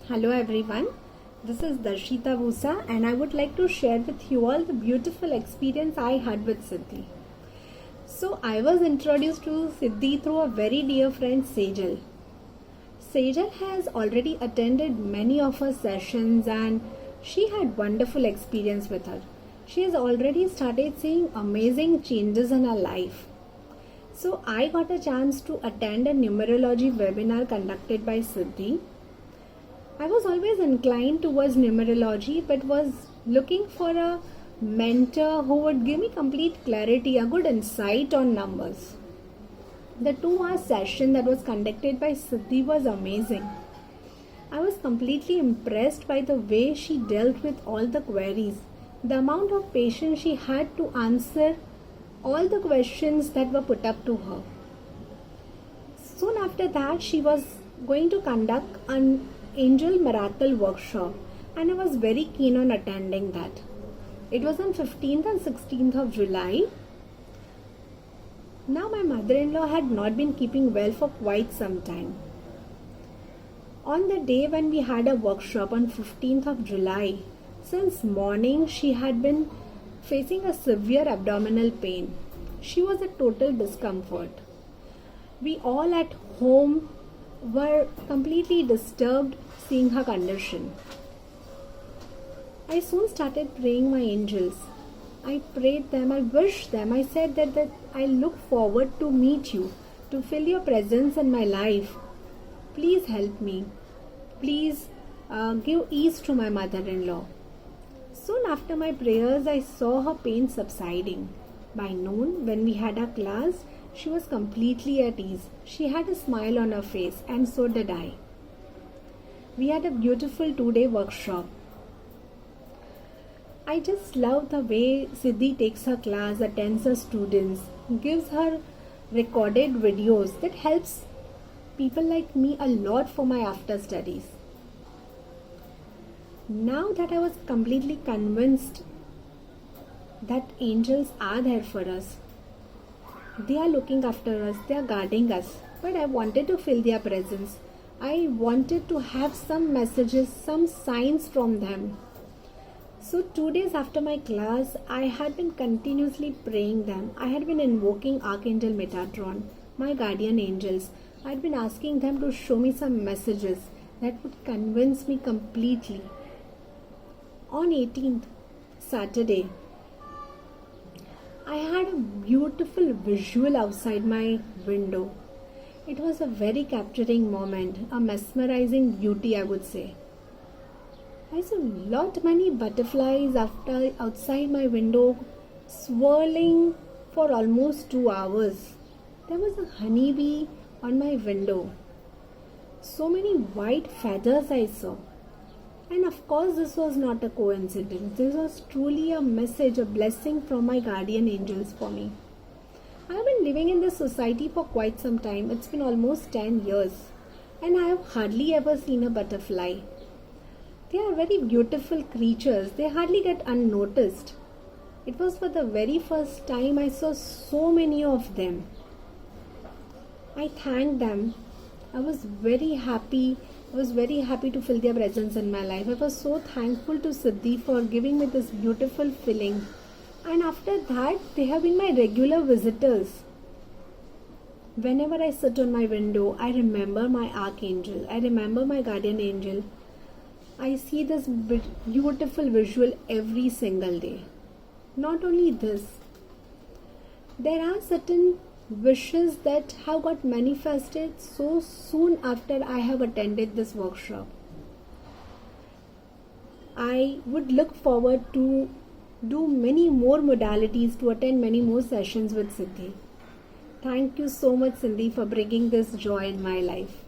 Hello everyone, this is Darshita Vusa and I would like to share with you all the beautiful experience I had with Siddhi. So I was introduced to Siddhi through a very dear friend Sejal. Sejal has already attended many of her sessions and she had wonderful experience with her. She has already started seeing amazing changes in her life. So I got a chance to attend a numerology webinar conducted by Siddhi. I was always inclined towards numerology but was looking for a mentor who would give me complete clarity, a good insight on numbers. The 2-hour session that was conducted by Siddhi was amazing. I was completely impressed by the way she dealt with all the queries, the amount of patience she had to answer all the questions that were put up to her. Soon after that, she was going to conduct an Angel Miracle workshop and I was very keen on attending that. It was on 15th and 16th of July. Now my mother-in-law had not been keeping well for quite some time. On the day when we had a workshop on 15th of July, since morning she had been facing a severe abdominal pain. She was a total discomfort. We all at home were completely disturbed seeing her condition. I soon started praying my angels. I prayed them, I wished them, I said that I look forward to meet you, to feel your presence in my life. Please help me. Please give ease to my mother-in-law. Soon after my prayers, I saw her pain subsiding. By noon, when we had our class, she was completely at ease. She had a smile on her face and so did I. We had a beautiful 2-day workshop. I just love the way Siddhi takes her class, attends her students, gives her recorded videos that helps people like me a lot for my after studies. Now that I was completely convinced that angels are there for us, they are looking after us, they are guarding us, but I wanted to feel their presence. I wanted to have some messages, some signs from them. So 2 days after my class, I had been continuously praying them. I had been invoking Archangel Metatron, my guardian angels. I had been asking them to show me some messages that would convince me completely. On 18th, Saturday, I had a beautiful visual outside my window. It was a very capturing moment, a mesmerizing beauty, I would say. I saw many butterflies outside my window, swirling for almost 2 hours. There was a honeybee on my window. So many white feathers I saw. And of course, this was not a coincidence. This was truly a message, a blessing from my guardian angels for me. I have been living in this society for quite some time. It's been almost 10 years. And I have hardly ever seen a butterfly. They are very beautiful creatures. They hardly get unnoticed. It was for the very first time I saw so many of them. I thanked them. I was very happy to feel their presence in my life. I was so thankful to Siddhi for giving me this beautiful feeling. And after that, they have been my regular visitors. Whenever I sit on my window, I remember my archangel. I remember my guardian angel. I see this beautiful visual every single day. Not only this, there are certain wishes that have got manifested so soon after I have attended this workshop. I would look forward to do many more modalities, to attend many more sessions with Siddhi. Thank you so much, Cindy, for bringing this joy in my life.